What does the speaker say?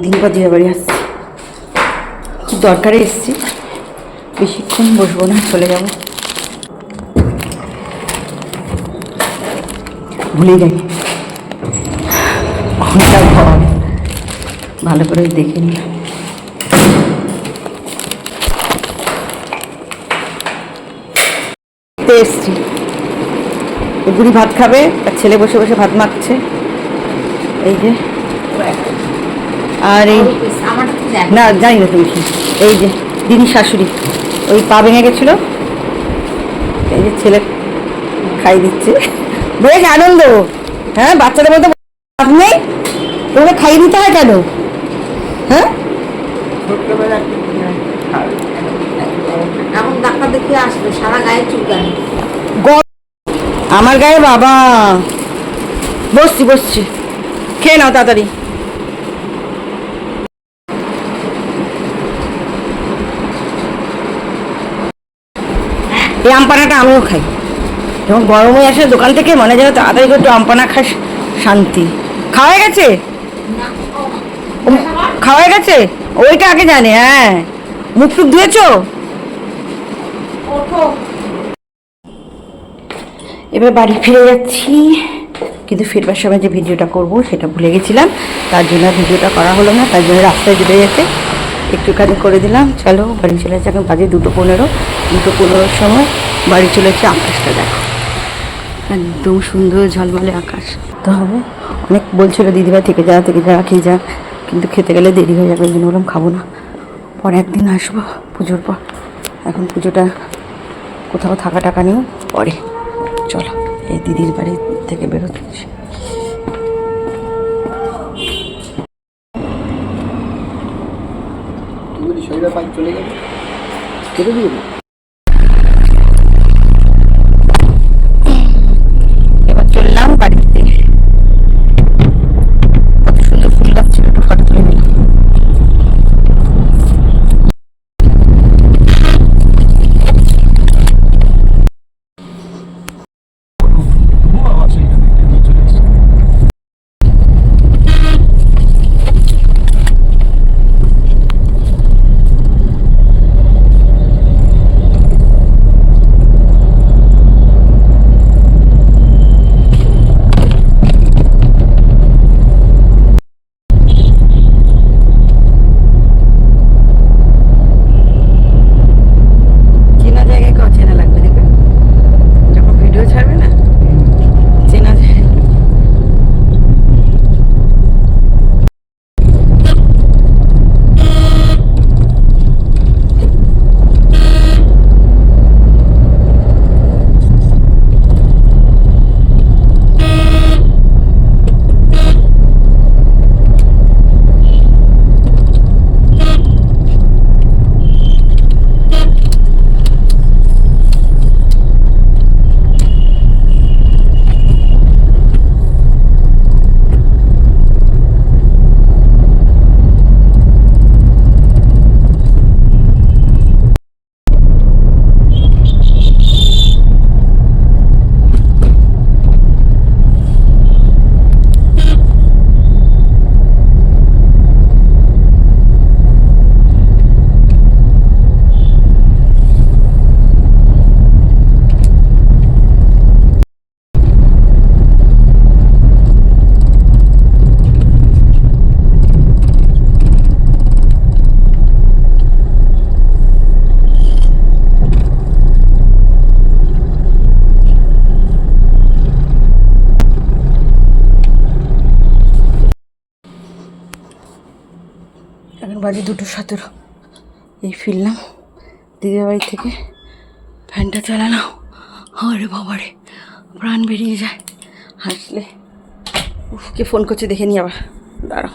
দিন পর দিদির বাড়ি আসছি, কি দরকারে এসছি, বেশিক্ষণ বসবো না, চলে যাব। ভুলে যাই কোনটা ঘর, ভালো করে দেখে নি। এসছি, বুড়ি ভাত খাবে, আর ছেলে বসে বসে ভাত মাখছে, এই যে। আর এই না, জানি না তুমি কি, এই যে দিদির শাশুড়ি ওই পা ভেঙে গেছিল, এই যে ছেলে খাই দিচ্ছে, বেশ আনন্দ। হ্যাঁ, বাচ্চাদের মধ্যে ভাত নেই, তোকে খাইয়ে দিতে হয় কেন? হ্যাঁ, এখন ডাক্তার দেখিয়ে আসবে, সারা গায়ে চুলকানি। আমার গায়ে বাবা। বসছি বসছি, খেয়ে নাও তাড়াতাড়ি। এই আমপানাটা আমিও খাই, যখন গরম হয়ে আসে দোকান থেকে, মনে যেন তাড়াতাড়ি করে একটু আমপানা খাস, শান্তি। খাওয়া গেছে? খাওয়া গেছে, ওইটা আগে জানে। হ্যাঁ, মুখ টুক ধুয়েছো? এবার বাড়ি ফিরে যাচ্ছি, কিন্তু ফিরবার সময় যে ভিডিওটা করব সেটা ভুলে গেছিলাম, তার জন্য ভিডিওটা করা হলো না, তার জন্য রাস্তায় যেতে যেতে একটুখানি করে দিলাম। চলো বাড়ি চলে যাচ্ছে, এখন বাজে 2:15। 2:15-র সময় বাড়ি চলেছে। আকাশটা দেখো, একদম সুন্দর ঝলমলে আকাশ। তো হবে, অনেক বলছিল দিদিভাই থেকে যা খেয়ে যা, কিন্তু খেতে গেলে দেরি হয়ে যাবে, ওই জন্য বললাম খাবো না, পরে একদিন আসবো পুজোর পর। এখন পুজোটা কোথাও থাকা টাকা নেই, পরে চলো এই দিদির বাড়ি থেকে বেরোচ্ছি। চলে যাবে, এবার চললাম বাড়িতে। কত সুন্দর ফুল গাছ ছিল, একটু ফটো তুলে নিলাম। এখন বাজে 2:17, এই ফিরলাম দিদির বাড়ি থেকে। ফ্যানটা চালানো, আরে বাবারে প্রাণ বেরিয়ে যায় হাসলে। কে ফোন করছে দেখে নি আবার, দাঁড়াও।